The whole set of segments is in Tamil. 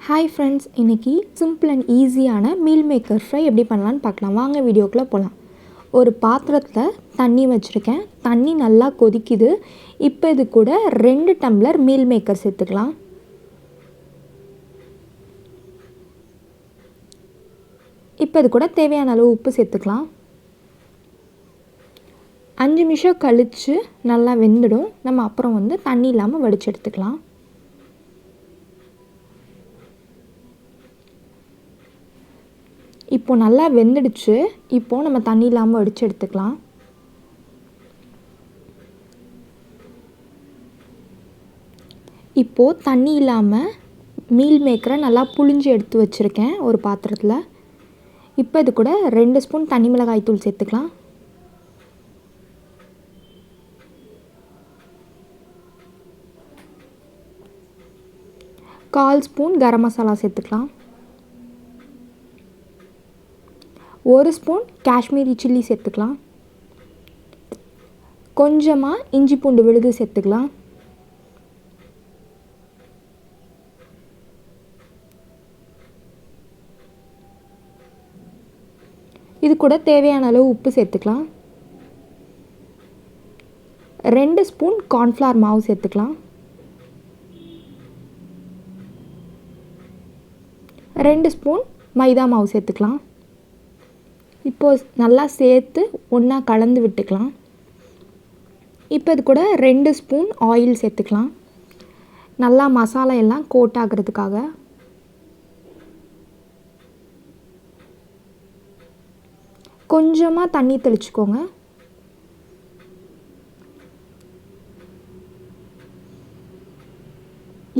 ஹாய் ஃப்ரெண்ட்ஸ், இன்றைக்கி சிம்பிள் அண்ட் ஈஸியான மீல் மேக்கர் ஃப்ரை எப்படி பண்ணலான்னு பார்க்கலாம். வாங்க வீடியோக்குள்ளே போகலாம். ஒரு பாத்திரத்தில் தண்ணி வச்சுருக்கேன். தண்ணி நல்லா கொதிக்குது. இப்போ இது கூட 2 டம்ளர் மீல் மேக்கர் சேர்த்துக்கலாம். இப்போ இது கூட தேவையான அளவு உப்பு சேர்த்துக்கலாம். 5 நிமிஷம் கழித்து நல்லா வெந்துடும். நம்ம அப்புறம் தண்ணி இல்லாமல் வடித்து எடுத்துக்கலாம். இப்போது நல்லா வெந்துடுச்சு. இப்போது நம்ம தண்ணி இல்லாமல் வடித்து எடுத்துக்கலாம். இப்போது தண்ணி இல்லாமல் மீல் மேக்கரை நல்லா புழிஞ்சு எடுத்து வச்சுருக்கேன் ஒரு பாத்திரத்தில். இப்போ இது கூட 2 ஸ்பூன் தனி மிளகாய் தூள் சேர்த்துக்கலாம். கால் ஸ்பூன் கரம் மசாலா சேர்த்துக்கலாம். 1 ஸ்பூன் காஷ்மீரி சில்லி சேர்த்துக்கலாம். கொஞ்சமாக இஞ்சி பூண்டு விழுது சேர்த்துக்கலாம். இது கூட தேவையான அளவு உப்பு சேர்த்துக்கலாம். 2 ஸ்பூன் கார்ன்ஃப்ளவர் மாவு சேர்த்துக்கலாம். 2 ஸ்பூன் மைதா மாவு சேர்த்துக்கலாம். இப்போது நல்லா சேர்த்து ஒன்றா கலந்து விட்டுக்கலாம். இப்போ இது கூட 2 ஸ்பூன் ஆயில் சேர்த்துக்கலாம். நல்லா மசாலா எல்லாம் கோட் ஆகிறதுக்காக. கொஞ்சமாக தண்ணி தெளிச்சுக்கோங்க.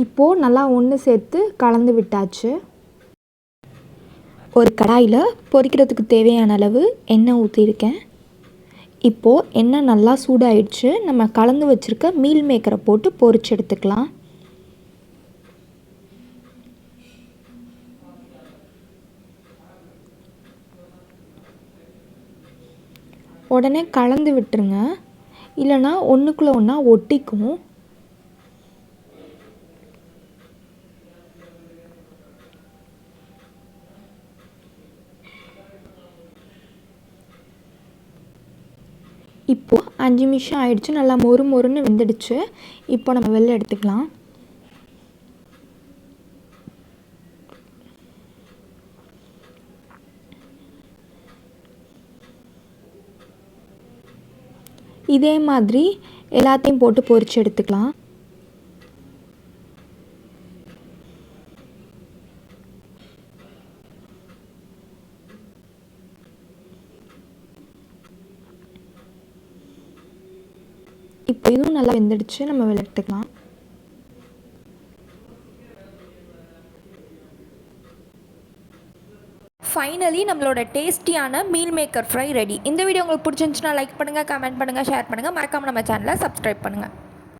இப்போது நல்லா ஒன்று சேர்த்து கலந்து விட்டாச்சு. ஒரு கடாயில் பொரிக்கிறதுக்கு தேவையான அளவு எண்ணெய் ஊற்றிருக்கேன். இப்போது எண்ணெய் நல்லா சூடாயிடுச்சு. நம்ம கலந்து வச்சுருக்க மீல் மேக்கரை போட்டு பொரிச்சு எடுத்துக்கலாம். உடனே கலந்து விட்டுருங்க, இல்லைன்னா ஒன்றுக்குள்ளே ஒன்றா ஒட்டிக்கும். இப்போது 5 நிமிஷம் ஆயிடுச்சு. நல்லா மொறு மொறுன்னு வெந்துடுச்சு. இப்போ நம்ம வெளில எடுத்துக்கலாம். இதே மாதிரி எல்லாத்தையும் போட்டு பொரிச்சு எடுத்துக்கலாம். இப்போ இதுவும் நல்லா வெந்துடுச்சு. நம்ம வெளில எடுத்துக்கலாம். ஃபைனலி நம்மளோட டேஸ்டியான மீல் மேக்கர் ஃப்ரை ரெடி. இந்த வீடியோ உங்களுக்கு பிடிச்சிருந்துச்சுன்னா லைக் பண்ணுங்கள், கமெண்ட் பண்ணுங்கள், ஷேர் பண்ணுங்கள். மறக்காமல் நம்ம சேனலை சப்ஸ்கிரைப் பண்ணுங்கள்.